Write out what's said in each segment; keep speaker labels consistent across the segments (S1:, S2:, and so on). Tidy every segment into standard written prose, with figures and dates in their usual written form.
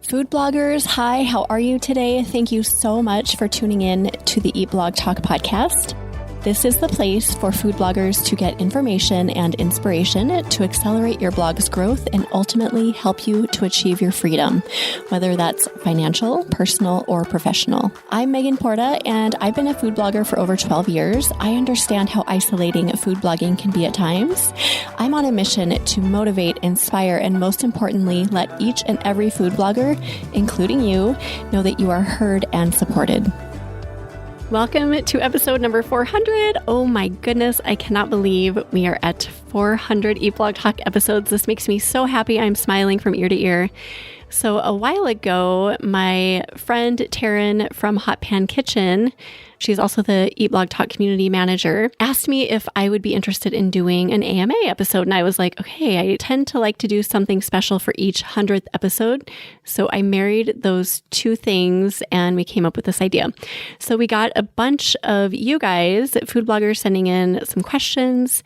S1: Food bloggers, hi, how are you today? Thank you so much for tuning in to the Eat Blog Talk podcast. This is the place for food bloggers to get information and inspiration to accelerate your blog's growth and ultimately help you to achieve your freedom, whether that's financial, personal, or professional. I'm Megan Porta, and I've been a food blogger for over 12 years. I understand how isolating food blogging can be at times. I'm on a mission to motivate, inspire, and most importantly, let each and every food blogger, including you, know that you are heard and supported. Welcome to episode number 400. Oh my goodness, I cannot believe we are at 400 Eat Blog Talk episodes. This makes me so happy. I'm smiling from ear to ear. So a while ago, my friend Taryn from Hot Pan Kitchen, she's also the Eat Blog Talk community manager, asked me if I would be interested in doing an AMA episode. And I was like, okay, I tend to like to do something special for each 100th episode. So I married those two things and we came up with this idea. So we got a bunch of you guys, food bloggers, sending in some questions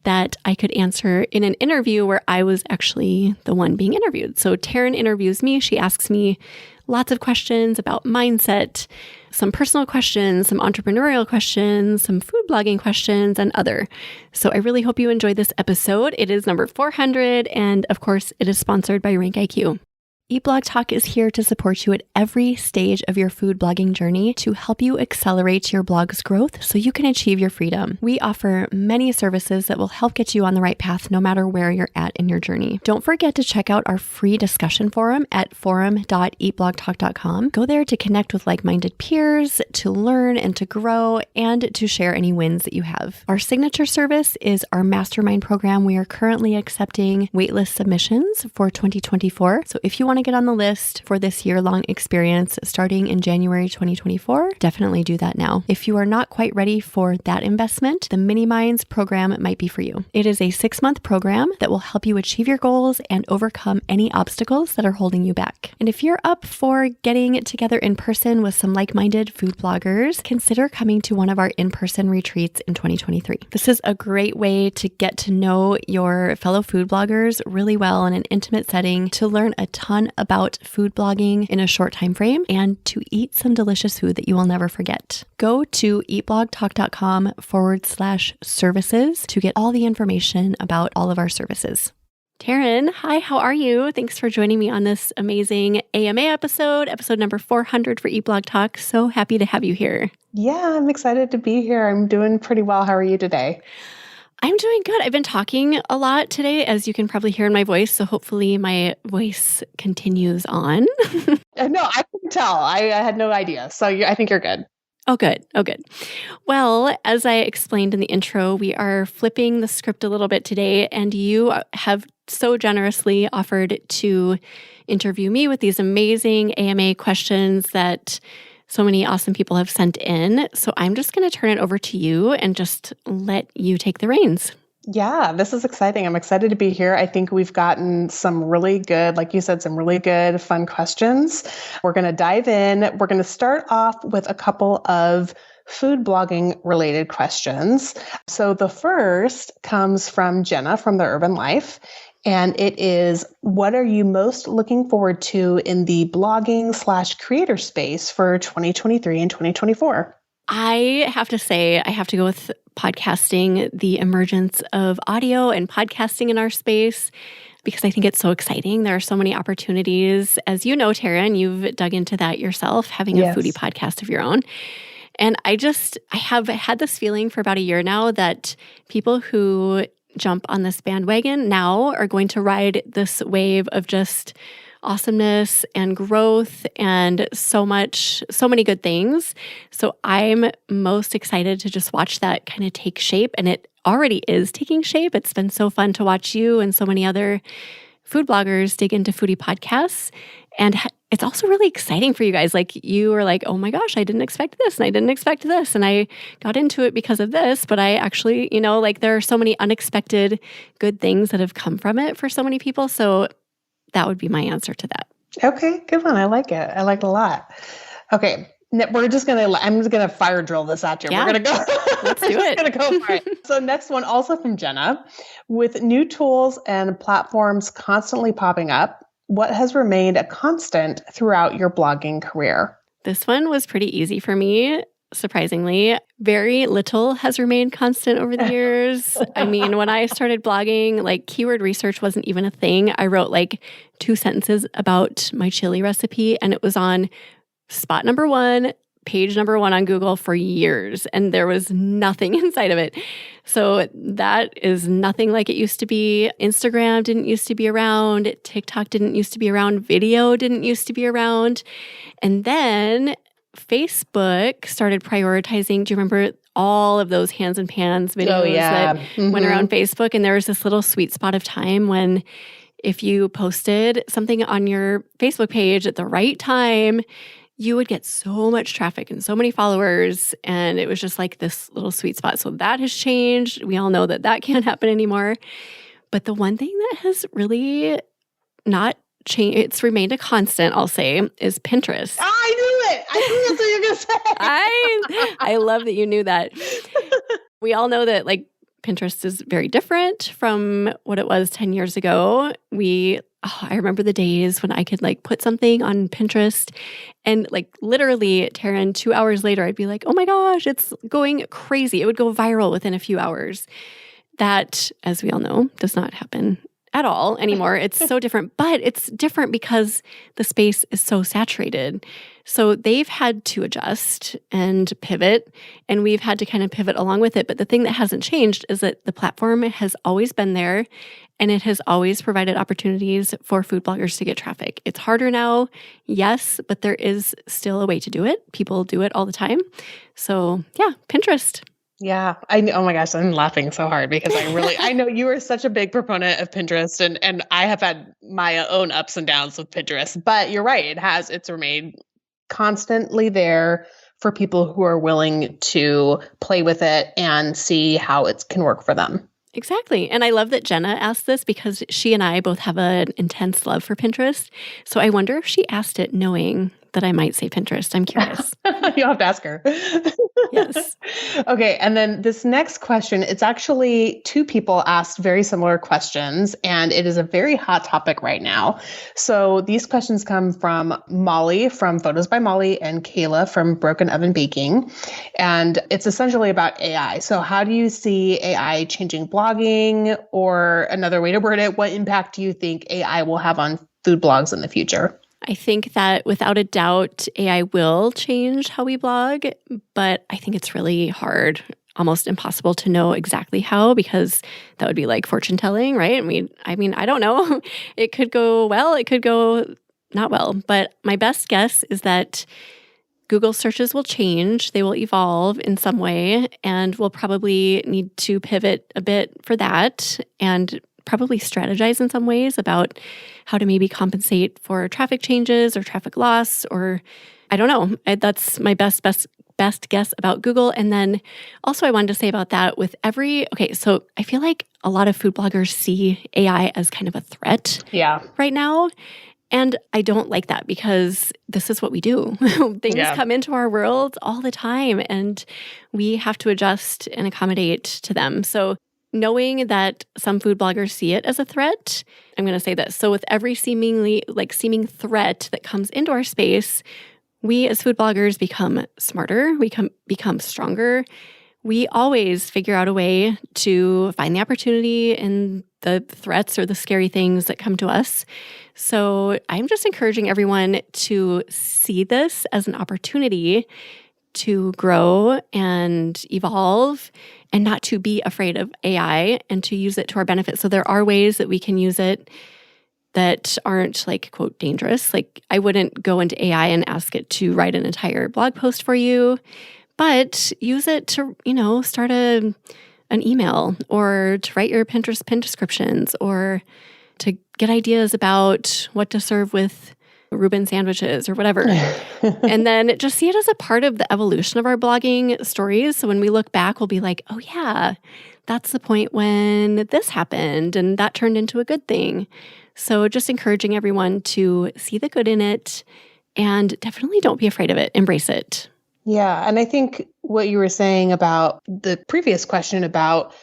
S1: that I could answer in an interview where I was actually the one being interviewed. So Taryn interviews me. She asks me lots of questions about mindset, some personal questions, some entrepreneurial questions, some food blogging questions, and other. So I really hope you enjoyed this episode. It is number 400, and of course, it is sponsored by Rank IQ. Eat Blog Talk is here to support you at every stage of your food blogging journey to help you accelerate your blog's growth so you can achieve your freedom. We offer many services that will help get you on the right path no matter where you're at in your journey. Don't forget to check out our free discussion forum at forum.eatblogtalk.com. Go there to connect with like-minded peers, to learn and to grow, and to share any wins that you have. Our signature service is our mastermind program. We are currently accepting waitlist submissions for 2024. So if you want to get on the list for this year-long experience starting in January 2024, definitely do that now. If you are not quite ready for that investment, the Mini Minds program might be for you. It is a 6-month program that will help you achieve your goals and overcome any obstacles that are holding you back. And if you're up for getting together in person with some like-minded food bloggers, consider coming to one of our in-person retreats in 2023. This is a great way to get to know your fellow food bloggers really well in an intimate setting, to learn a ton about food blogging in a short time frame, and to eat some delicious food that you will never forget. Go to eatblogtalk.com/services to get all the information about all of our services. Taryn, hi, how are you? Thanks for joining me on this amazing AMA episode number 400 for Eat Blog Talk. So happy to have you here.
S2: Yeah, I'm excited to be here. I'm doing pretty well. How are you today?
S1: I'm doing good. I've been talking a lot today, as you can probably hear in my voice. So hopefully my voice continues on.
S2: No, I can tell. I had no idea. So I think you're good.
S1: Oh, good. Oh, good. Well, as I explained in the intro, we are flipping the script a little bit today, and you have so generously offered to interview me with these amazing AMA questions that so many awesome people have sent in. So I'm just going to turn it over to you and just let you take the reins.
S2: Yeah, this is exciting. I'm excited to be here. I think we've gotten some really good, like you said, some really good, fun questions. We're going to dive in. We're going to start off with a couple of food blogging related questions. So the first comes from Jenna from The Urban Life. And it is, what are you most looking forward to in the blogging/creator space for 2023 and 2024?
S1: I have to say, I have to go with podcasting, the emergence of audio and podcasting in our space, because I think it's so exciting. There are so many opportunities. As you know, Taryn, you've dug into that yourself, having a foodie podcast of your own. And I have had this feeling for about a year now that people who jump on this bandwagon now are going to ride this wave of just awesomeness and growth and so many good things. So I'm most excited to just watch that kind of take shape. And it already is taking shape. It's been so fun to watch you and so many other food bloggers dig into foodie podcasts. And it's also really exciting for you guys. Like, you were like, oh my gosh, I didn't expect this and I didn't expect this. And I got into it because of this, but I actually, there are so many unexpected good things that have come from it for so many people. So that would be my answer to that.
S2: Okay, good one. I like it. I like it a lot. Okay. I'm just going to fire drill this at you.
S1: Yeah.
S2: We're going to go.
S1: Let's do it.
S2: Going to go for it. So next one, also from Jenna, with new tools and platforms constantly popping up, what has remained a constant throughout your blogging career?
S1: This one was pretty easy for me, surprisingly. Very little has remained constant over the years. I mean, when I started blogging, like keyword research wasn't even a thing. I wrote like 2 sentences about my chili recipe, and it was on spot number 1, page number 1 on Google for years, and there was nothing inside of it. So that is nothing like it used to be. Instagram didn't used to be around. TikTok didn't used to be around. Video didn't used to be around. And then Facebook started prioritizing. Do you remember all of those hands and pans videos that went around Facebook? And there was this little sweet spot of time when if you posted something on your Facebook page at the right time, you would get so much traffic and so many followers, and it was just like this little sweet spot. So that has changed. We all know that that can't happen anymore. But the one thing that has really not changed, it's remained a constant, I'll say, is Pinterest.
S2: I knew it. I knew that's what you were going to say.
S1: I love that you knew that. We all know that like Pinterest is very different from what it was 10 years ago. I remember the days when I could like put something on Pinterest and like literally, Taryn, 2 hours later, I'd be like, oh my gosh, it's going crazy. It would go viral within a few hours. That, as we all know, does not happen at all anymore. It's so different, but it's different because the space is so saturated. So they've had to adjust and pivot, and we've had to kind of pivot along with it. But the thing that hasn't changed is that the platform has always been there, and it has always provided opportunities for food bloggers to get traffic. It's harder now, yes, but there is still a way to do it. People do it all the time. So yeah, Pinterest.
S2: Yeah. Oh my gosh, I'm laughing so hard because I know you are such a big proponent of Pinterest, and I have had my own ups and downs with Pinterest, but you're right. It's remained constantly there for people who are willing to play with it and see how it can work for them.
S1: Exactly. And I love that Jenna asked this because she and I both have an intense love for Pinterest. So I wonder if she asked it knowing that I might say Pinterest. I'm curious.
S2: You'll have to ask her.
S1: Yes.
S2: Okay. And then this next question, it's actually 2 people asked very similar questions, and it is a very hot topic right now. So these questions come from Molly from Photos by Molly and Kayla from Broken Oven Baking. And it's essentially about AI. So how do you see AI changing blogging? Or another way to word it, what impact do you think AI will have on food blogs in the future?
S1: I think that without a doubt, AI will change how we blog, but I think it's really hard, almost impossible to know exactly how, because that would be like fortune telling, right? I don't know. It could go well, it could go not well, but my best guess is that Google searches will change, they will evolve in some way, and we'll probably need to pivot a bit for that and probably strategize in some ways about how to maybe compensate for traffic changes or traffic loss, or I don't know. That's my best guess about Google. And then also I wanted to say about that so I feel like a lot of food bloggers see AI as kind of a threat right now. And I don't like that because this is what we do. Things come into our world all the time, and we have to adjust and accommodate to them. So knowing that some food bloggers see it as a threat, I'm going to say this. So with every seeming threat that comes into our space, we as food bloggers become smarter, we become stronger. We always figure out a way to find the opportunity in the threats or the scary things that come to us. So I'm just encouraging everyone to see this as an opportunity to grow and evolve and not to be afraid of AI and to use it to our benefit. So there are ways that we can use it that aren't like, quote, dangerous. Like I wouldn't go into AI and ask it to write an entire blog post for you, but use it to, start an email or to write your Pinterest pin descriptions or to get ideas about what to serve with Reuben sandwiches or whatever. And then just see it as a part of the evolution of our blogging stories. So when we look back, we'll be like, oh yeah, that's the point when this happened and that turned into a good thing. So just encouraging everyone to see the good in it and definitely don't be afraid of it. Embrace it.
S2: Yeah. And I think what you were saying about the previous question about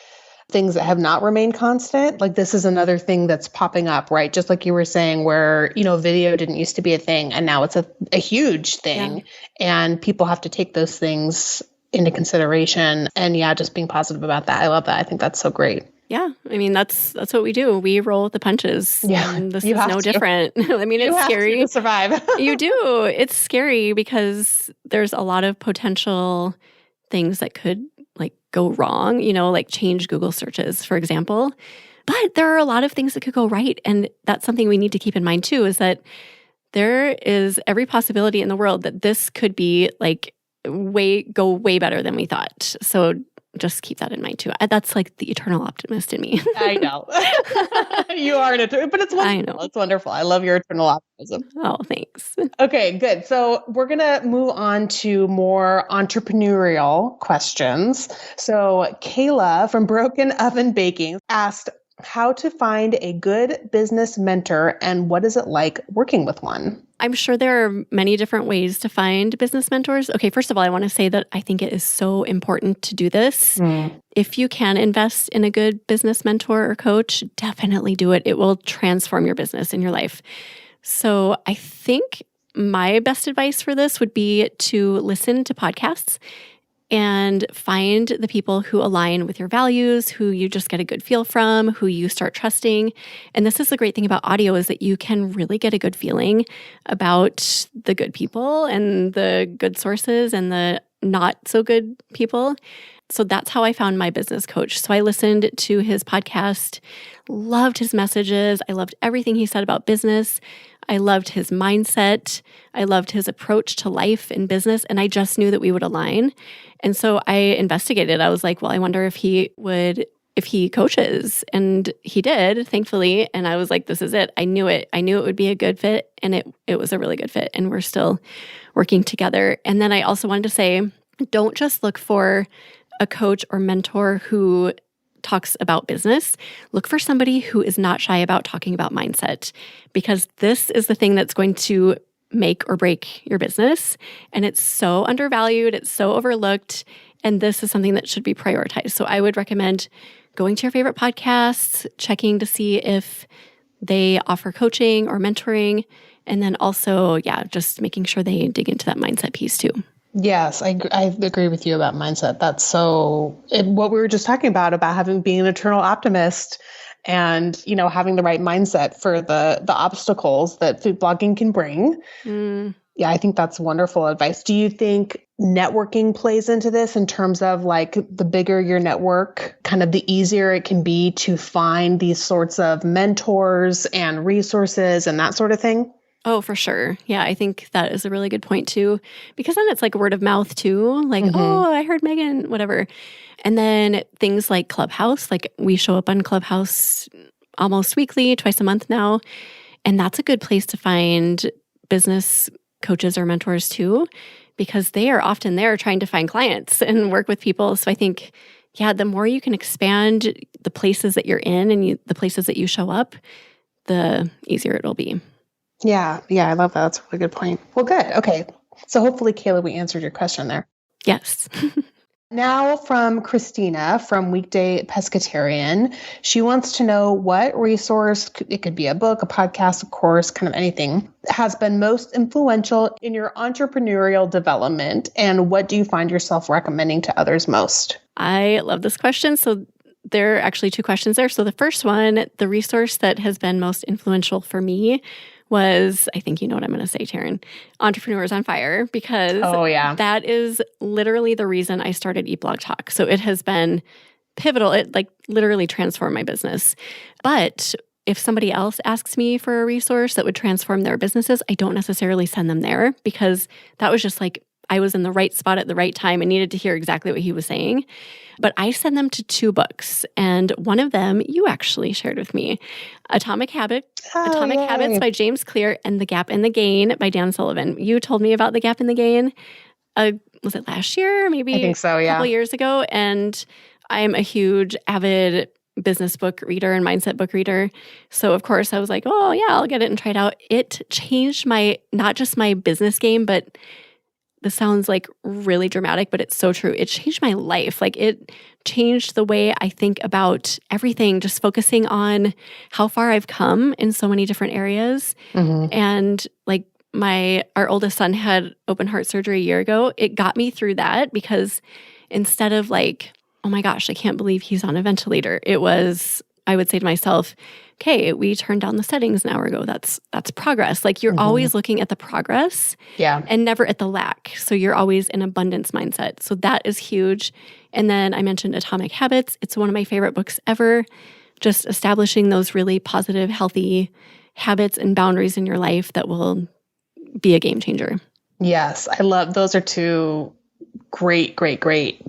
S2: things that have not remained constant. Like this is another thing that's popping up, right? Just like you were saying, where, video didn't used to be a thing and now it's a huge thing. Yeah. And people have to take those things into consideration. And yeah, just being positive about that. I love that. I think that's so great.
S1: Yeah. I mean, that's what we do. We roll with the punches.
S2: Yeah.
S1: And this is no different. I mean, it's scary
S2: to survive.
S1: You do. It's scary because there's a lot of potential things that could go wrong, like change Google searches, for example. But there are a lot of things that could go right. And that's something we need to keep in mind too, is that there is every possibility in the world that this could be go way better than we thought. So just keep that in mind too. That's like the eternal optimist in me.
S2: I know. You are an eternal, but it's wonderful. I know. It's wonderful. I love your eternal optimism.
S1: Oh, thanks.
S2: Okay, good. So we're going to move on to more entrepreneurial questions. So Kayla from Broken Oven Baking asked how to find a good business mentor and what is it like working with one?
S1: I'm sure there are many different ways to find business mentors. Okay, first of all, I want to say that I think it is so important to do this. If you can invest in a good business mentor or coach, definitely do it. It will transform your business and your life. So I think my best advice for this would be to listen to podcasts and find the people who align with your values, who you just get a good feel from, who you start trusting. And this is the great thing about audio, is that you can really get a good feeling about the good people and the good sources and the not so good people. So that's how I found my business coach. So I listened to his podcast, loved his messages. I loved everything he said about business. I loved his mindset. I loved his approach to life and business. And I just knew that we would align. And so I investigated. I was like, well, I wonder if he coaches. And he did, thankfully. And I was like, this is it. I knew it. I knew it would be a good fit. And it was a really good fit. And we're still working together. And then I also wanted to say, don't just look for a coach or mentor who talks about business. Look for somebody who is not shy about talking about mindset, because this is the thing that's going to make or break your business. And it's so undervalued. It's so overlooked. And this is something that should be prioritized. So I would recommend going to your favorite podcasts, checking to see if they offer coaching or mentoring. And then also, just making sure they dig into that mindset piece too.
S2: Yes, I agree with you about mindset. That's what we were just talking about being an eternal optimist and, having the right mindset for the obstacles that food blogging can bring. Yeah, I think that's wonderful advice. Do you think networking plays into this in terms of the bigger your network, kind of the easier it can be to find these sorts of mentors and resources and that sort of thing?
S1: Oh, for sure. Yeah, I think that is a really good point too, because then it's like word of mouth too. Oh, I heard Megan, whatever. And then things like Clubhouse, we show up on Clubhouse almost weekly, twice a month now. And that's a good place to find business coaches or mentors too, because they are often there trying to find clients and work with people. So I think, the more you can expand the places that you're in and the places that you show up, the easier it will be.
S2: Yeah, I love that. That's a really good point. Well, good. Okay. So hopefully, Kayla, we answered your question there.
S1: Yes.
S2: Now from Christina from Weekday Pescatarian. She wants to know what resource, it could be a book, a podcast, of course, kind of anything, has been most influential in your entrepreneurial development, and what do you find yourself recommending to others most?
S1: I love this question. So there are actually two questions there. So the first one, the resource that has been most influential for me was, I think you know what I'm going to say, Taryn, Entrepreneurs on Fire, because that is literally the reason I started Eat Blog Talk. So it has been pivotal. It literally transformed my business. But if somebody else asks me for a resource that would transform their businesses, I don't necessarily send them there, because that was just I was in the right spot at the right time and needed to hear exactly what he was saying. But I send them to two books, and one of them you actually shared with me, Atomic Habits by James Clear, and The Gap and the Gain by Dan Sullivan. You told me about The Gap and the Gain, was it last year? Maybe
S2: I think so, yeah.
S1: A couple years ago. And I'm a huge avid business book reader and mindset book reader. So of course I was like, oh yeah, I'll get it and try it out. It changed not just my business game, but this sounds like really dramatic, but it's so true. It changed my life. Like it changed the way I think about everything, just focusing on how far I've come in so many different areas. And like our oldest son had open heart surgery a year ago. It got me through that because instead of like, oh my gosh, I can't believe he's on a ventilator, it was, I would say to myself, okay, we turned down the settings an hour ago. That's progress. Like you're always looking at the progress and never at the lack. So you're always in abundance mindset. So that is huge. And then I mentioned Atomic Habits. It's one of my favorite books ever. Just establishing those really positive, healthy habits and boundaries in your life that will be a game changer.
S2: Yes, I love, those are two great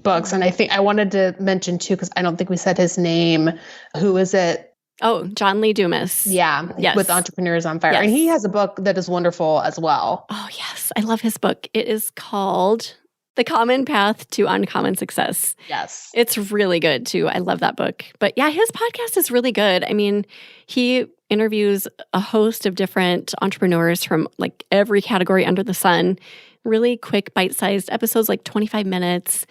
S2: books. And I think I wanted to mention too, because I don't think we said his name. Who is it?
S1: Oh, John Lee Dumas.
S2: Yeah. Yes. With Entrepreneurs on Fire. Yes. And he has a book that is wonderful as well.
S1: Oh, yes. I love his book. It is called The Common Path to Uncommon Success.
S2: Yes.
S1: It's really good too. I love that book. But yeah, his podcast is really good. I mean, he interviews a host of different entrepreneurs from like every category under the sun. Really quick, bite-sized episodes, like 25 minutes.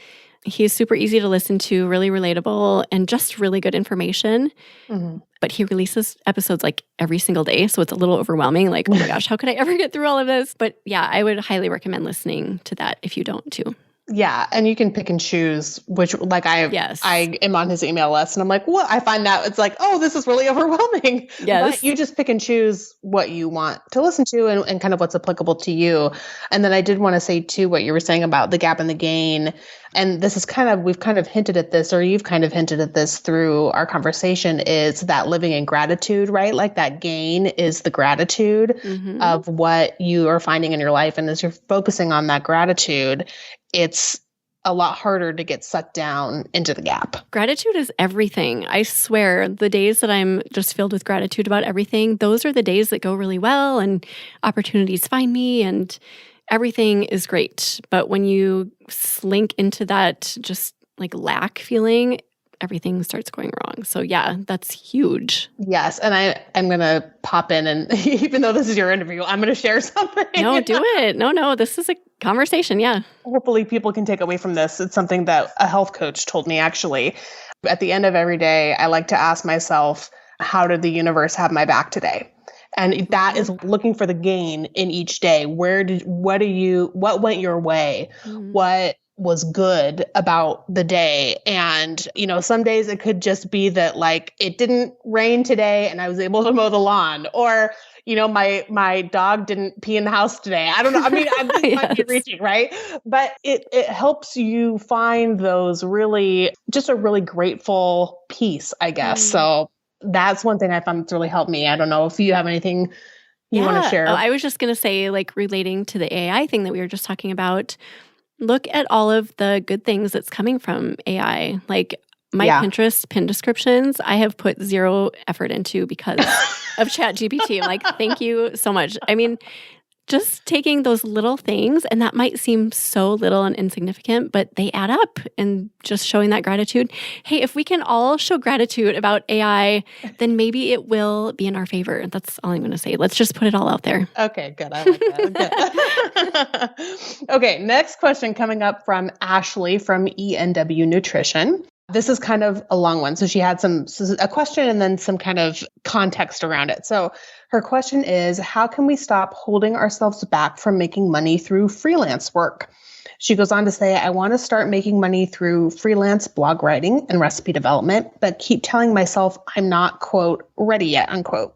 S1: He's super easy to listen to, really relatable, and just really good information. But he releases episodes like every single day, so it's a little overwhelming. Like, oh my gosh, how could I ever get through all of this? But yeah, I would highly recommend listening to that if you don't too.
S2: Yeah, and you can pick and choose which, like I am on his email list and I'm like, well, I find that it's like, oh, this is really overwhelming.
S1: Yes.
S2: But you just pick and choose what you want to listen to and kind of what's applicable to you. And then I did want to say too, what you were saying about the gap and the gain. And this is we've kind of hinted at this, or you've kind of hinted at this through our conversation, is that living in gratitude, right? Like that gain is the gratitude of what you are finding in your life. And as you're focusing on that gratitude, it's a lot harder to get sucked down into the gap.
S1: Gratitude is everything. I swear, the days that I'm just filled with gratitude about everything, those are the days that go really well and opportunities find me and everything is great. But when you slink into that just like lack feeling, everything starts going wrong. So yeah, that's huge.
S2: Yes. And I'm going to pop in and even though this is your interview, I'm going to share something.
S1: No, do it. No, this is a conversation. Yeah.
S2: Hopefully people can take away from this. It's something that a health coach told me actually. At the end of every day, I like to ask myself, how did the universe have my back today? And that is looking for the gain in each day. What went your way? What was good about the day? And, some days it could just be that like, it didn't rain today and I was able to mow the lawn, or, my dog didn't pee in the house today. I don't know. I mean, this might be reaching, right? But it helps you find those just a really grateful piece, I guess. So that's one thing I found that's really helped me. I don't know if you have anything you want to share.
S1: I was just going to say, like, relating to the AI thing that we were just talking about, look at all of the good things that's coming from AI. Like my Pinterest pin descriptions, I have put zero effort into because of ChatGPT. I'm like, thank you so much. I mean, just taking those little things, and that might seem so little and insignificant, but they add up, and just showing that gratitude. Hey, if we can all show gratitude about AI, then maybe it will be in our favor. That's all I'm going to say. Let's just put it all out there.
S2: Okay, good. I like that. Good. Okay, next question coming up from Ashley from ENW Nutrition. This is kind of a long one. So she had a question and then some kind of context around it. So her question is, how can we stop holding ourselves back from making money through freelance work? She goes on to say, I want to start making money through freelance blog writing and recipe development, but keep telling myself I'm not, quote, ready yet, unquote.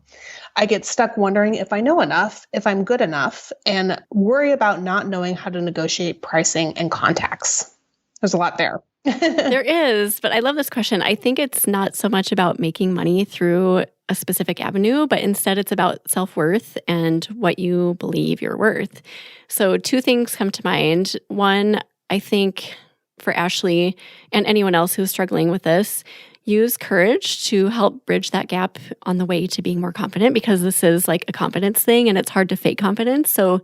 S2: I get stuck wondering if I know enough, if I'm good enough, and worry about not knowing how to negotiate pricing and contacts. There's a lot there.
S1: There is, but I love this question. I think it's not so much about making money through a specific avenue, but instead it's about self-worth and what you believe you're worth. So two things come to mind. One, I think for Ashley and anyone else who's struggling with this, use courage to help bridge that gap on the way to being more confident, because this is like a confidence thing and it's hard to fake confidence. So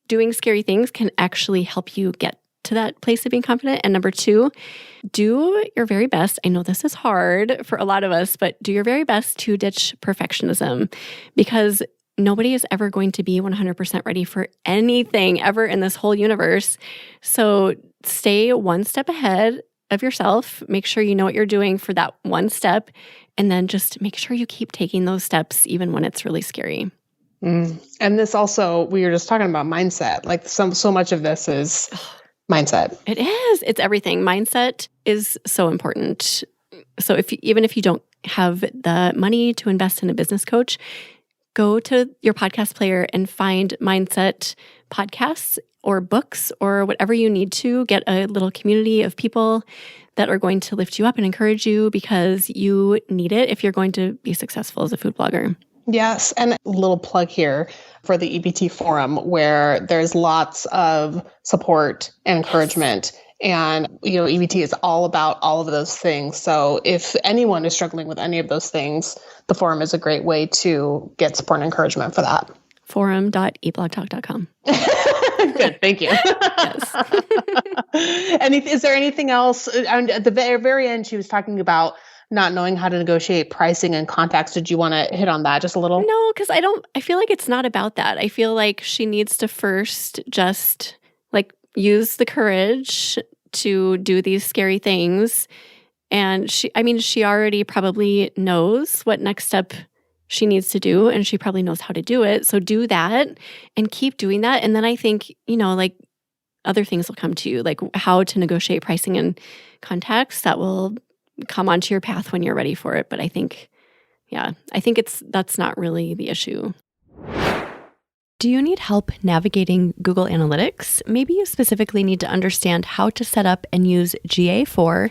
S1: doing scary things can actually help you get to that place of being confident. And number two, do your very best. I know this is hard for a lot of us, but do your very best to ditch perfectionism, because nobody is ever going to be 100% ready for anything ever in this whole universe. So stay one step ahead of yourself. Make sure you know what you're doing for that one step. And then just make sure you keep taking those steps even when it's really scary.
S2: And this also, we were just talking about mindset. Like so much of this is mindset.
S1: It is. It's everything. Mindset is so important. So even if you don't have the money to invest in a business coach, go to your podcast player and find mindset podcasts or books or whatever you need to get a little community of people that are going to lift you up and encourage you, because you need it if you're going to be successful as a food blogger.
S2: Yes. And a little plug here for the EBT forum, where there's lots of support and encouragement. And, EBT is all about all of those things. So if anyone is struggling with any of those things, the forum is a great way to get support and encouragement for that.
S1: Forum.eblogtalk.com.
S2: Good. Thank you.
S1: Yes.
S2: And is there anything else? At the very end, she was talking about not knowing how to negotiate pricing and contacts. Did you want to hit on that just a little?
S1: No, because I feel like it's not about that. I feel like she needs to first just use the courage to do these scary things. And she already probably knows what next step she needs to do, and she probably knows how to do it. So do that and keep doing that. And then I think, other things will come to you, like how to negotiate pricing and contacts that will come onto your path when you're ready for it. But I think that's not really the issue. Do you need help navigating Google Analytics? Maybe you specifically need to understand how to set up and use GA4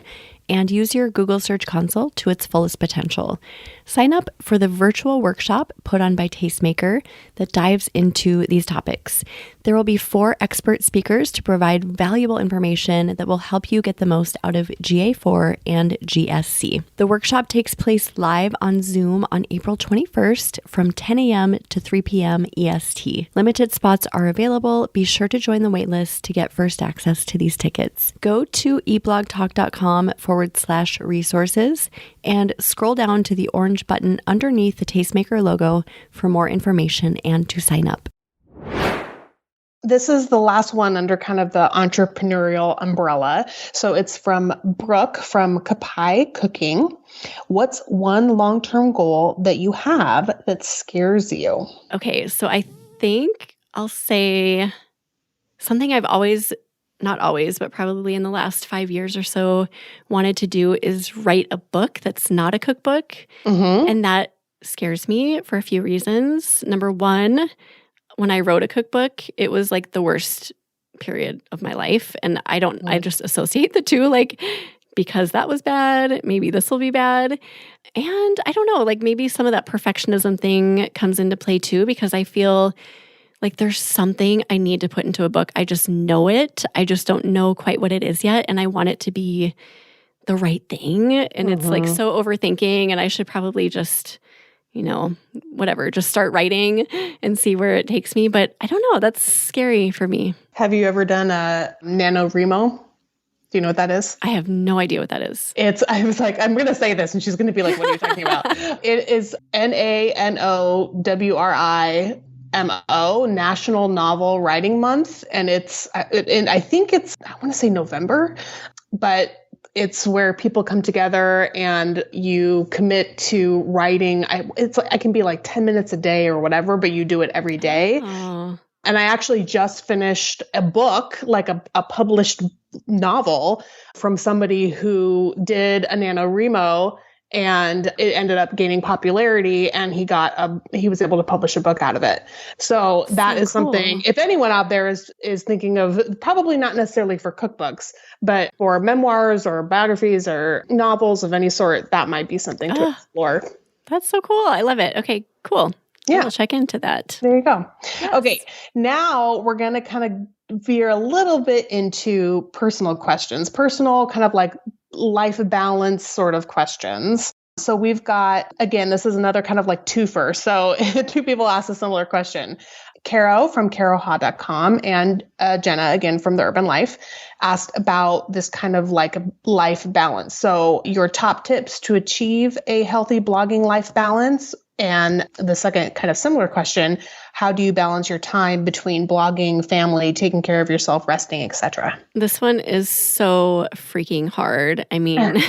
S1: and use your Google Search Console to its fullest potential. Sign up for the virtual workshop put on by Tastemaker that dives into these topics. There will be 4 expert speakers to provide valuable information that will help you get the most out of GA4 and GSC. The workshop takes place live on Zoom on April 21st from 10 a.m. to 3 p.m. EST. Limited spots are available. Be sure to join the waitlist to get first access to these tickets. Go to eblogtalk.com/resources and scroll down to the orange button underneath the Tastemaker logo for more information and to sign up.
S2: This is the last one under kind of the entrepreneurial umbrella. So it's from Brooke from Kapai Cooking. What's one long-term goal that you have that scares you?
S1: Okay, so I think I'll say something I've always, not always, but probably in the last 5 years or so wanted to do is write a book that's not a cookbook.
S2: Mm-hmm.
S1: And that scares me for a few reasons. Number one, when I wrote a cookbook, it was like the worst period of my life. And I just associate the two, because that was bad, maybe this will be bad. And I don't know, maybe some of that perfectionism thing comes into play too, because I feel like there's something I need to put into a book. I just know it. I just don't know quite what it is yet. And I want it to be the right thing. And it's so overthinking, and I should probably just, just start writing and see where it takes me. But I don't know. That's scary for me.
S2: Have you ever done a NaNoWriMo? Do you know what that is?
S1: I have no idea what that is.
S2: I was like, I'm going to say this, and she's going to be like, what are you talking about? It is NaNoWriMo, National Novel Writing Month. And I think I want to say November, but it's where people come together and you commit to writing. I can be like 10 minutes a day or whatever, but you do it every day.
S1: Oh.
S2: And I actually just finished a book, like a published novel from somebody who did a NaNoWriMo, and it ended up gaining popularity, and he was able to publish a book out of it. So that is something, if anyone out there is thinking of, probably not necessarily for cookbooks, but for memoirs or biographies or novels of any sort, that might be something to explore.
S1: That's so cool. I love it. Okay, cool.
S2: Yeah.
S1: I'll check into that.
S2: There you go.
S1: Yes.
S2: Okay. Now we're going to kind of veer a little bit into personal questions, personal kind of like life balance sort of questions. So we've got, again, this is another kind of like twofer. So 2 people asked a similar question. Caro from caroha.com and Jenna, again, from the Urban Life, asked about this kind of like life balance. So your top tips to achieve a healthy blogging life balance. And the second kind of similar question, how do you balance your time between blogging, family, taking care of yourself, resting, etc.?
S1: This one is so freaking hard. I mean,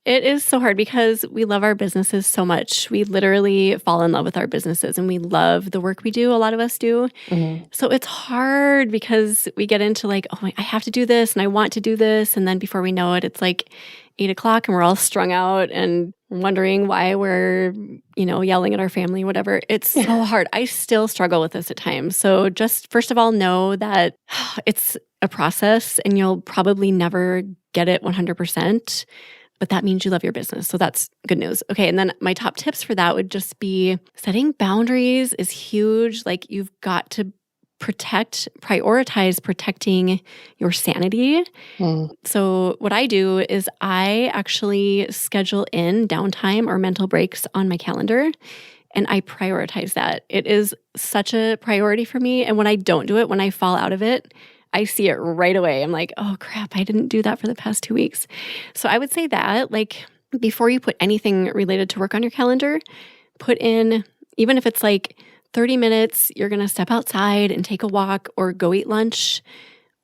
S1: it is so hard because we love our businesses so much. We literally fall in love with our businesses and we love the work we do. A lot of us do. Mm-hmm. So it's hard because we get into like, oh, I have to do this and I want to do this. And then before we know it, it's like 8:00 and we're all strung out and wondering why we're, yelling at our family, whatever. It's so hard. I still struggle with this at times. So just first of all, know that it's a process and you'll probably never get it 100%. But that means you love your business. So that's good news. Okay. And then my top tips for that would just be setting boundaries is huge. Like you've got to prioritize protecting your sanity. So what I do is I actually schedule in downtime or mental breaks on my calendar. And I prioritize that. It is such a priority for me. And when I don't do it, when I fall out of it, I see it right away. I'm like, oh crap, I didn't do that for the past 2 weeks. So I would say that like before you put anything related to work on your calendar, put in, even if it's like 30 minutes, you're going to step outside and take a walk or go eat lunch,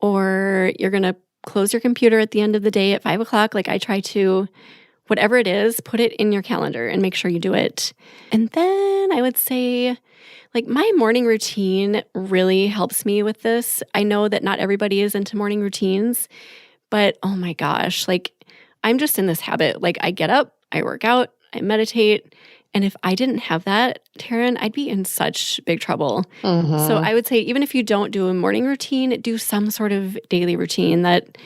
S1: or you're going to close your computer at the end of the day at 5:00. Like I try to, whatever it is, put it in your calendar and make sure you do it. And then I would say, like my morning routine really helps me with this. I know that not everybody is into morning routines, but oh my gosh, like I'm just in this habit. Like I get up, I work out, I meditate. And if I didn't have that, Taryn, I'd be in such big trouble. Mm-hmm. So I would say even if you don't do a morning routine, do some sort of daily routine that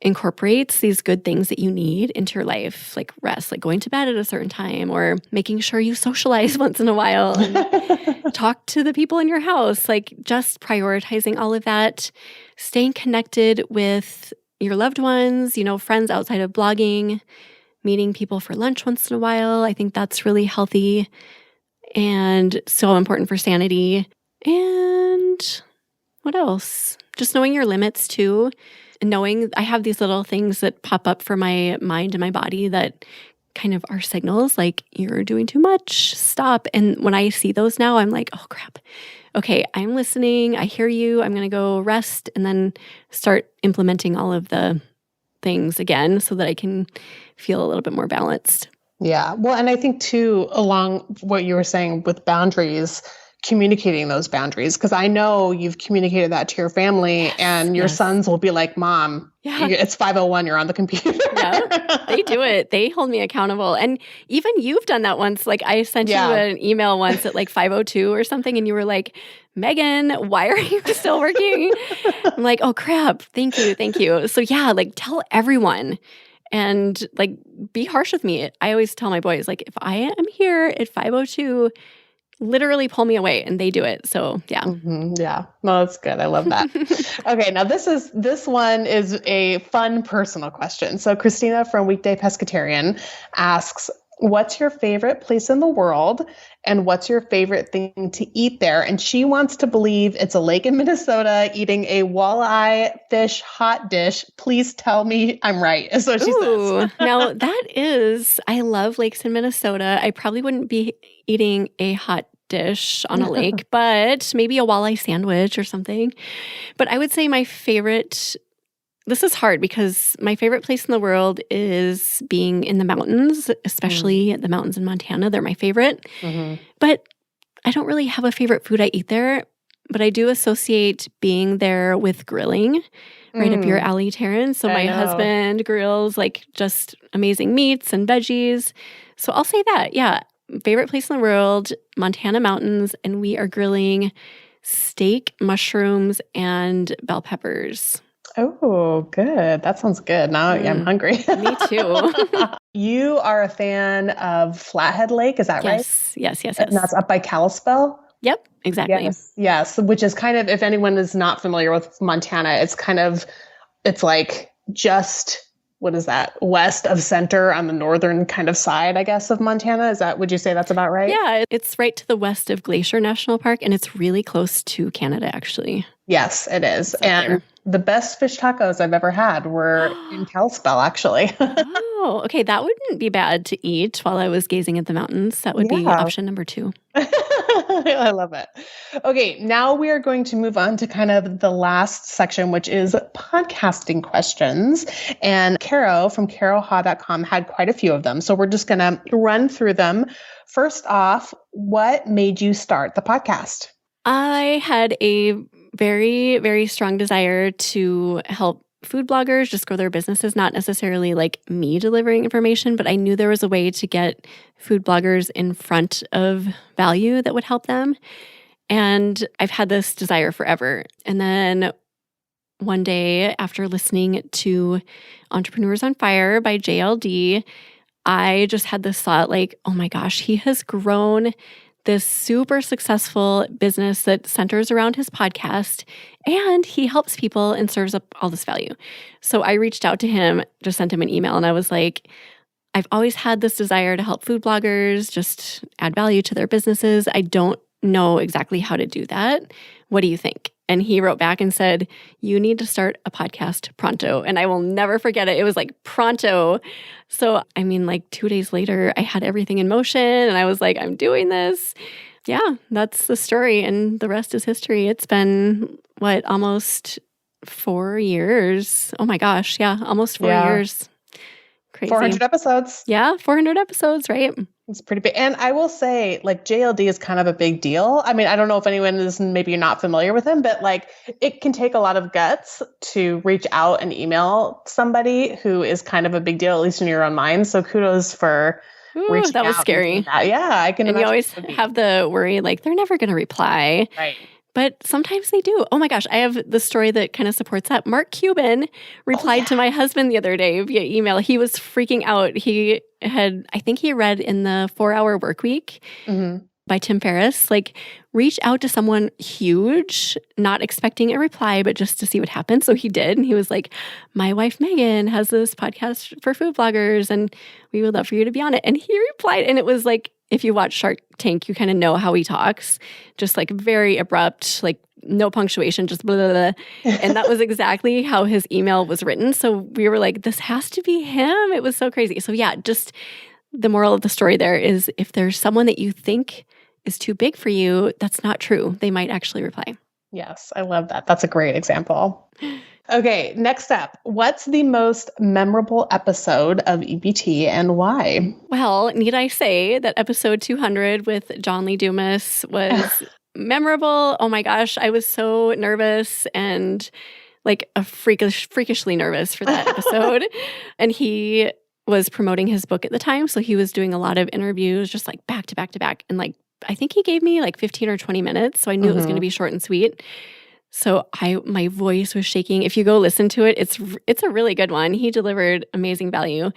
S1: incorporates these good things that you need into your life, like rest, like going to bed at a certain time or making sure you socialize once in a while and talk to the people in your house, like just prioritizing all of that, staying connected with your loved ones, friends outside of blogging, meeting people for lunch once in a while. I think that's really healthy and so important for sanity. And what else? Just knowing your limits too. And knowing I have these little things that pop up for my mind and my body that kind of are signals like you're doing too much, stop. And when I see those now, I'm like, oh crap. Okay, I'm listening. I hear you. I'm going to go rest and then start implementing all of the things again so that I can feel a little bit more balanced.
S2: Yeah. Well, and I think too, along what you were saying with boundaries, communicating those boundaries, because I know you've communicated that to your family and your sons will be like, Mom, it's 5:01, you're on the computer.
S1: Yeah, they do it. They hold me accountable. And even you've done that once. Like I sent you an email once at like 5:02 or something and you were like, Megan, why are you still working? I'm like, oh crap. Thank you. So yeah, like tell everyone and like be harsh with me. I always tell my boys, like if I am here at 5:02, literally pull me away and they do it. So yeah.
S2: Mm-hmm, yeah. No, that's good. I love that. Okay. Now this one is a fun personal question. So Christina from Weekday Pescatarian asks, what's your favorite place in the world and what's your favorite thing to eat there? And she wants to believe it's a lake in Minnesota eating a walleye fish hot dish. Please tell me I'm right. Is what she says.
S1: Now I love lakes in Minnesota. I probably wouldn't be eating a hot dish on a lake, but maybe a walleye sandwich or something. But I would say my favorite, this is hard because my favorite place in the world is being in the mountains, especially the mountains in Montana. They're my favorite. Mm-hmm. But I don't really have a favorite food I eat there, but I do associate being there with grilling. Right up your alley, Taryn. So my husband grills like just amazing meats and veggies. So I'll say that. Yeah. Favorite place in the world, Montana mountains, and we are grilling steak, mushrooms, and bell peppers.
S2: Oh, good. That sounds good. Now I'm hungry.
S1: Me too.
S2: You are a fan of Flathead Lake, is that right?
S1: Yes.
S2: And that's up by Kalispell?
S1: Yep, exactly.
S2: Yes, which is kind of, if anyone is not familiar with Montana, it's like just what is that? West of center on the northern kind of side, I guess, of Montana. Would you say that's about right?
S1: Yeah, it's right to the west of Glacier National Park, and it's really close to Canada, actually.
S2: Yes, it is.
S1: It's up
S2: And
S1: there.
S2: the best fish tacos I've ever had were in Kalispell, actually.
S1: Oh, okay. That wouldn't be bad to eat while I was gazing at the mountains. That would be
S2: Yeah.
S1: option number 2.
S2: I love it. Okay, now we are going to move on to kind of the last section, which is podcasting questions. And Caro from caroha.com had quite a few of them. So we're just going to run through them. First off, what made you start the podcast?
S1: I had a very, very strong desire to help food bloggers just grow their businesses, not necessarily like me delivering information, but I knew there was a way to get food bloggers in front of value that would help them. And I've had this desire forever. And then one day after listening to Entrepreneurs on Fire by JLD, I just had this thought like, oh my gosh, he has grown this super successful business that centers around his podcast, and he helps people and serves up all this value. So I reached out to him, just sent him an email, and I was like, I've always had this desire to help food bloggers, just add value to their businesses. I don't know exactly how to do that. What do you think? And he wrote back and said, you need to start a podcast pronto. And I will never forget it. It was like pronto. So, I mean, like 2 days later, I had everything in motion and I was like, I'm doing this. Yeah, that's the story. And the rest is history. It's been, almost 4 years? Oh my gosh. Yeah, almost 4 years. Crazy.
S2: 400 episodes.
S1: Yeah, 400 episodes, right?
S2: It's pretty big. And I will say, like, JLD is kind of a big deal. I mean, I don't know if anyone is, maybe you're not familiar with him, but like, it can take a lot of guts to reach out and email somebody who is kind of a big deal, at least in your own mind. So kudos for reaching out.
S1: That was scary.
S2: Yeah, I can
S1: imagine. And you always have the worry, like, they're never going to reply.
S2: Right.
S1: But sometimes they do. Oh my gosh, I have the story that kind of supports that. Mark Cuban replied to my husband the other day via email. He was freaking out. I think he read in the 4-Hour Workweek by Tim Ferriss, like, reach out to someone huge, not expecting a reply, but just to see what happens. So he did. And he was like, my wife, Megan, has this podcast for food bloggers, and we would love for you to be on it. And he replied, and it was like, if you watch Shark Tank, you kind of know how he talks, just like very abrupt, like no punctuation, just blah, blah, blah. And that was exactly how his email was written. So we were like, this has to be him. It was so crazy. So yeah, just the moral of the story there is if there's someone that you think is too big for you, that's not true. They might actually reply.
S2: Yes, I love that. That's a great example. Okay, next up, what's the most memorable episode of EBT and why?
S1: Well, need I say that episode 200 with John Lee Dumas was memorable. Oh my gosh, I was so nervous and like freakishly nervous for that episode. And he was promoting his book at the time, so he was doing a lot of interviews just like back to back to back. And like, I think he gave me like 15 or 20 minutes, so I knew it was going to be short and sweet. So my voice was shaking. If you go listen to it, it's a really good one. He delivered amazing value.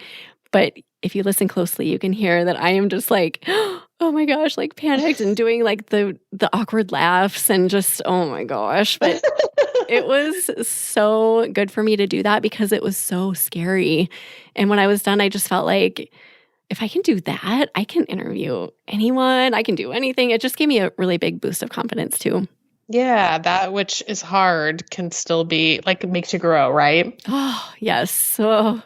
S1: But if you listen closely, you can hear that I am just like, oh my gosh, like panicked and doing like the awkward laughs and just, oh my gosh. But it was so good for me to do that because it was so scary. And when I was done, I just felt like, if I can do that, I can interview anyone. I can do anything. It just gave me a really big boost of confidence too.
S2: Yeah, that which is hard can still be like, it makes you grow, right?
S1: Oh, yes. So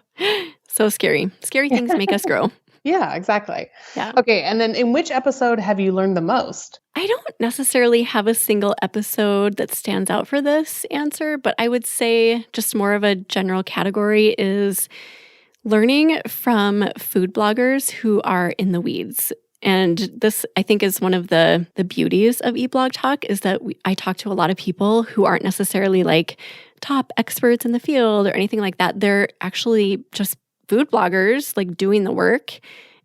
S1: scary. Scary things make us grow.
S2: Yeah, exactly.
S1: Yeah.
S2: Okay. And then in which episode have you learned the most?
S1: I don't necessarily have a single episode that stands out for this answer, but I would say just more of a general category is learning from food bloggers who are in the weeds. And this, I think, is one of the beauties of eBlog Talk is that I talk to a lot of people who aren't necessarily like top experts in the field or anything like that. They're actually just food bloggers, like doing the work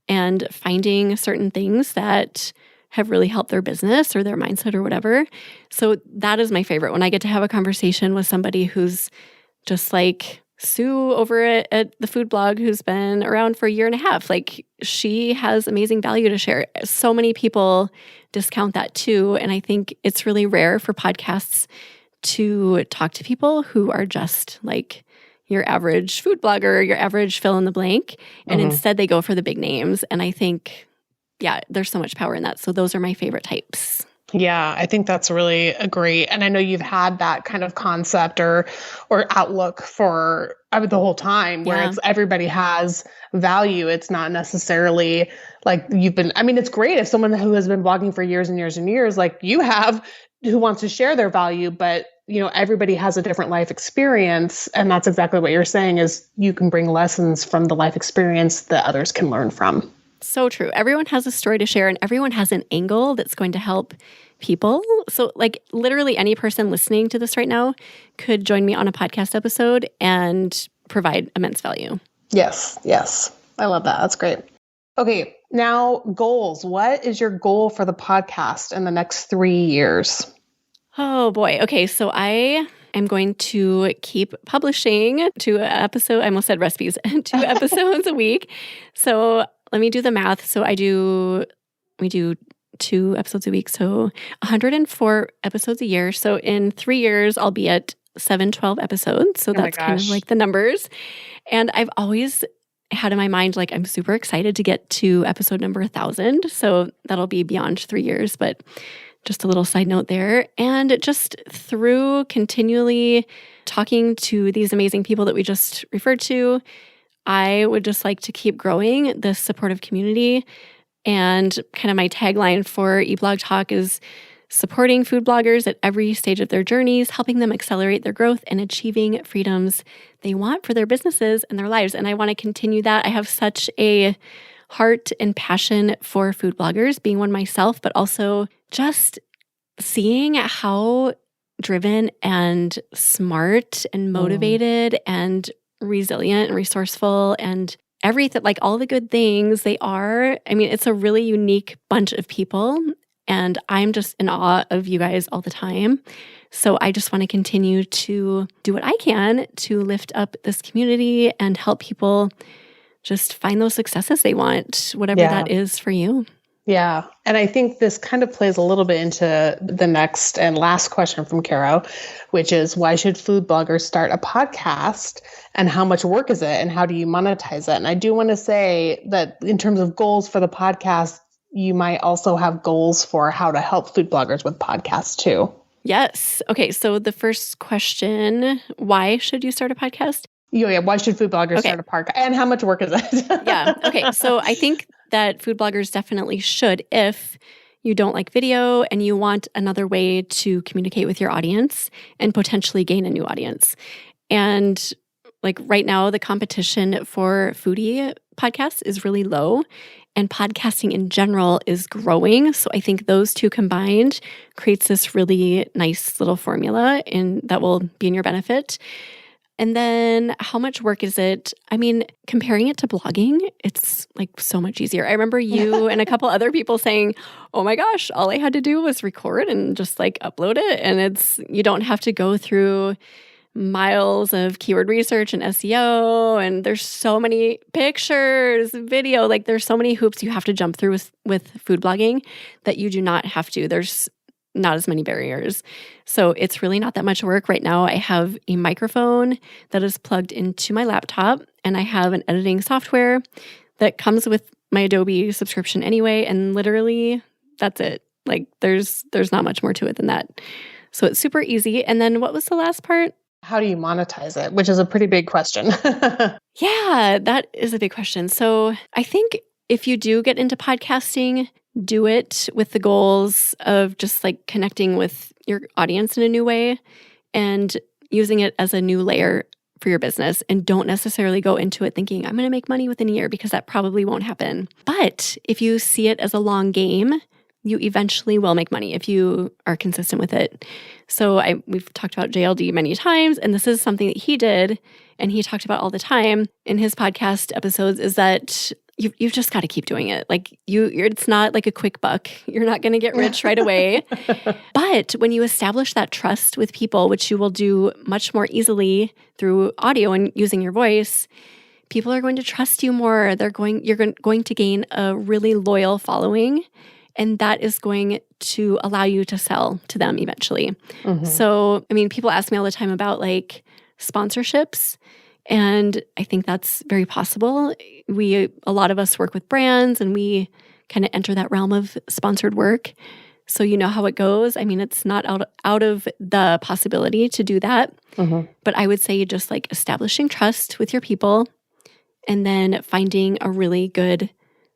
S1: and finding certain things that have really helped their business or their mindset or whatever. So that is my favorite, when I get to have a conversation with somebody who's just like Sue over at the food blog who's been around for a year and a half. Like, she has amazing value to share. So many people discount that too. And I think it's really rare for podcasts to talk to people who are just like, your average food blogger, your average fill in the blank. And instead they go for the big names. And I think, yeah, there's so much power in that. So those are my favorite types.
S2: Yeah, I think that's really a great, and I know you've had that kind of concept or outlook for the whole time where it's everybody has value. It's not necessarily like it's great if someone who has been blogging for years and years and years, like you have, who wants to share their value, but everybody has a different life experience. And that's exactly what you're saying is you can bring lessons from the life experience that others can learn from.
S1: So true. Everyone has a story to share and everyone has an angle that's going to help people. So like literally any person listening to this right now could join me on a podcast episode and provide immense value.
S2: Yes. I love that. That's great. Okay. Now goals. What is your goal for the podcast in the next 3 years?
S1: Oh boy. Okay. So I am going to keep publishing 2 episodes. I almost said recipes, 2 episodes a week. So let me do the math. So we do 2 episodes a week. So 104 episodes a year. So in 3 years, I'll be at 712 episodes. So that's kind of like the numbers. And I've always had in my mind, like, I'm super excited to get to episode number 1,000. So that'll be beyond 3 years, but just a little side note there. And just through continually talking to these amazing people that we just referred to, I would just like to keep growing this supportive community. And kind of my tagline for eBlog Talk is supporting food bloggers at every stage of their journeys, helping them accelerate their growth and achieving freedoms they want for their businesses and their lives. And I want to continue that. I have such a heart and passion for food bloggers, being one myself, but also just seeing how driven and smart and motivated and resilient and resourceful and everything, like all the good things they are. I mean, it's a really unique bunch of people. And I'm just in awe of you guys all the time. So I just want to continue to do what I can to lift up this community and help people just find those successes they want, whatever that is for you.
S2: Yeah. And I think this kind of plays a little bit into the next and last question from Caro, which is why should food bloggers start a podcast and how much work is it and how do you monetize it? And I do want to say that in terms of goals for the podcast, you might also have goals for how to help food bloggers with podcasts too.
S1: Yes. Okay. So the first question, why should you start a podcast?
S2: Yeah. Why should food bloggers start a podcast and how much work is it?
S1: Yeah. Okay. So I think that food bloggers definitely should if you don't like video and you want another way to communicate with your audience and potentially gain a new audience. And like right now, the competition for foodie podcasts is really low and podcasting in general is growing. So I think those two combined creates this really nice little formula that will be in your benefit. And then how much work is it? I mean, comparing it to blogging, it's like so much easier. I remember you and a couple other people saying, oh my gosh, all I had to do was record and just like upload it. And you don't have to go through miles of keyword research and SEO. And there's so many pictures, video, like there's so many hoops you have to jump through with food blogging that you do not have to. There's not as many barriers. So it's really not that much work. Right now, I have a microphone that is plugged into my laptop, and I have an editing software that comes with my Adobe subscription anyway, and literally that's it. Like there's not much more to it than that. So it's super easy. And then what was the last part?
S2: How do you monetize it? Which is a pretty big question.
S1: Yeah, that is a big question. So I think if you do get into podcasting, do it with the goals of just like connecting with your audience in a new way and using it as a new layer for your business. And don't necessarily go into it thinking, I'm going to make money within a year, because that probably won't happen. But if you see it as a long game, you eventually will make money if you are consistent with it. So we've talked about JLD many times, and this is something that he did and he talked about all the time in his podcast episodes, is that you've just got to keep doing it. Like it's not like a quick buck. You're not going to get rich right away. But when you establish that trust with people, which you will do much more easily through audio and using your voice, people are going to trust you more. You're going to gain a really loyal following, and that is going to allow you to sell to them eventually. Mm-hmm. So, I mean, people ask me all the time about like sponsorships. And I think that's very possible. A lot of us work with brands and we kind of enter that realm of sponsored work. So you know how it goes. I mean, it's not out of the possibility to do that. But I would say just like establishing trust with your people and then finding a really good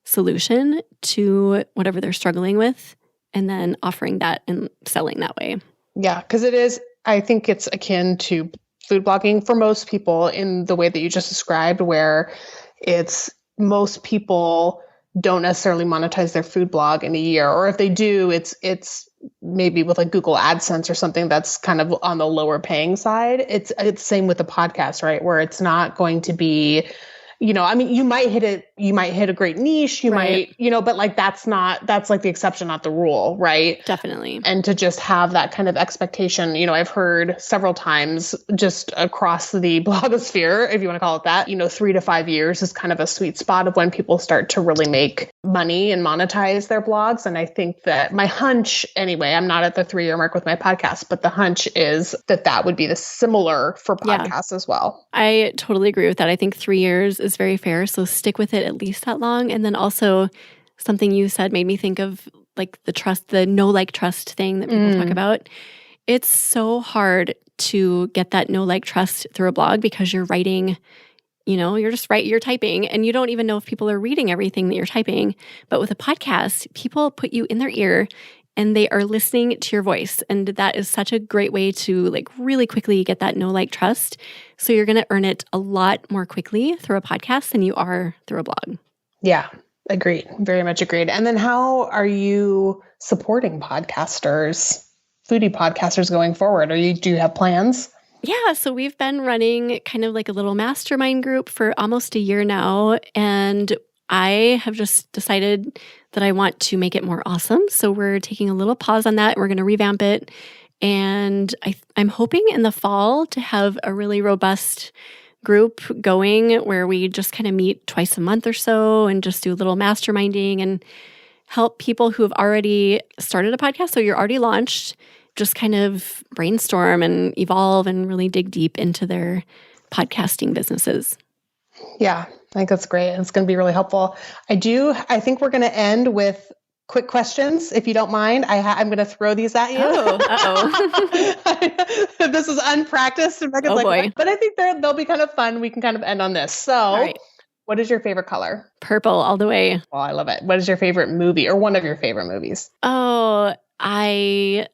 S1: solution to whatever they're struggling with and then offering that and selling that way.
S2: Yeah, because I think it's akin to food blogging for most people in the way that you just described, where it's most people don't necessarily monetize their food blog in a year. Or if they do, it's maybe with like Google AdSense or something that's kind of on the lower paying side. It's same with the podcast, right? Where it's not going to be, I mean, you might hit a great niche, might, but like that's like the exception, not the rule, right?
S1: Definitely.
S2: And to just have that kind of expectation, I've heard several times just across the blogosphere, if you want to call it that, 3 to 5 years is kind of a sweet spot of when people start to really make money and monetize their blogs. And I think that my hunch, anyway, I'm not at the 3-year mark with my podcast, but the hunch is that would be the similar for podcasts as well.
S1: I totally agree with that. I think 3 years is very fair. So stick with it at least that long. And then also something you said made me think of like the know, like, trust thing that people talk about. It's so hard to get that know, like, trust through a blog because you're writing, you're typing and you don't even know if people are reading everything that you're typing. But with a podcast, people put you in their ear and they are listening to your voice. And that is such a great way to like really quickly get that know, like, trust. So you're going to earn it a lot more quickly through a podcast than you are through a blog.
S2: Yeah, agreed. Very much agreed. And then how are you supporting foodie podcasters going forward? Do you have plans?
S1: Yeah, so we've been running kind of like a little mastermind group for almost a year now. And I have just decided that I want to make it more awesome. So we're taking a little pause on that. We're going to revamp it. And I'm hoping in the fall to have a really robust group going where we just kind of meet twice a month or so and just do a little masterminding and help people who have already started a podcast. So you're already launched, just kind of brainstorm and evolve and really dig deep into their podcasting businesses.
S2: Yeah, I think that's great. It's going to be really helpful. I think we're going to end with quick questions, if you don't mind. I'm going to throw these at you.
S1: Oh, uh-oh.
S2: This is unpracticed. And Megan's
S1: boy.
S2: But I think they'll be kind of fun. We can kind of end on this. So
S1: right.
S2: What is your favorite color?
S1: Purple all the way.
S2: Oh, I love it. What is your favorite movie or one of your favorite movies?
S1: Oh, have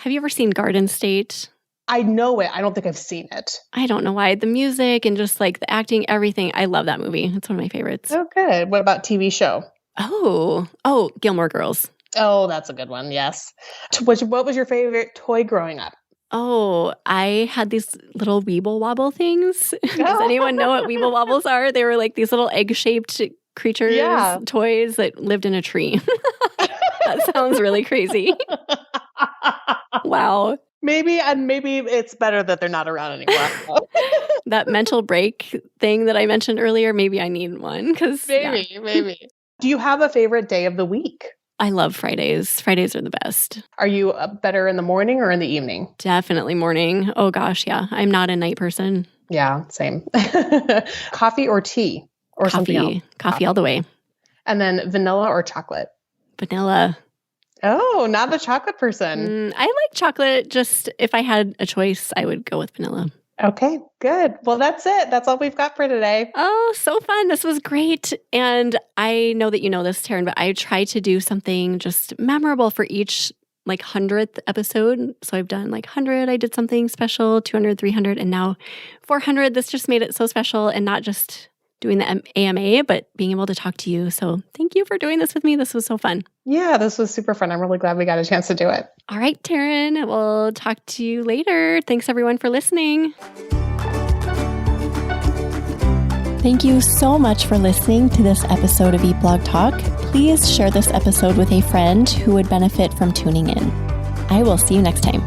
S1: you ever seen Garden State?
S2: I know it. I don't think I've seen it.
S1: I don't know why. The music and just like the acting, everything. I love that movie. It's one of my favorites.
S2: Oh, good. What about TV show?
S1: Oh, Gilmore Girls.
S2: Oh, that's a good one. Yes. What was your favorite toy growing up?
S1: Oh, I had these little Weeble Wobble things. Does anyone know what Weeble Wobbles are? They were like these little egg-shaped creatures, toys that lived in a tree. That sounds really crazy. Wow.
S2: Maybe it's better that they're not around anymore.
S1: That mental break thing that I mentioned earlier, maybe I need one.
S2: Maybe. Do you have a favorite day of the week?
S1: I love Fridays. Fridays are the best.
S2: Are you better in the morning or in the evening?
S1: Definitely morning. Oh gosh, yeah. I'm not a night person.
S2: Yeah, same. Coffee or tea? Or something else?
S1: Coffee all the way.
S2: And then vanilla or chocolate?
S1: Vanilla.
S2: Oh, not the chocolate person.
S1: I like chocolate. Just if I had a choice, I would go with vanilla.
S2: Okay, good. Well, that's it. That's all we've got for today.
S1: Oh, so fun. This was great. And I know that you know this, Taryn, but I try to do something just memorable for each 100th episode. So I've done 100. I did something special, 200, 300, and now 400. This just made it so special and not just doing the AMA, but being able to talk to you. So thank you for doing this with me. This was so fun.
S2: Yeah, this was super fun. I'm really glad we got a chance to do it.
S1: All right, Taryn, we'll talk to you later. Thanks everyone for listening. Thank you so much for listening to this episode of Eat Blog Talk. Please share this episode with a friend who would benefit from tuning in. I will see you next time.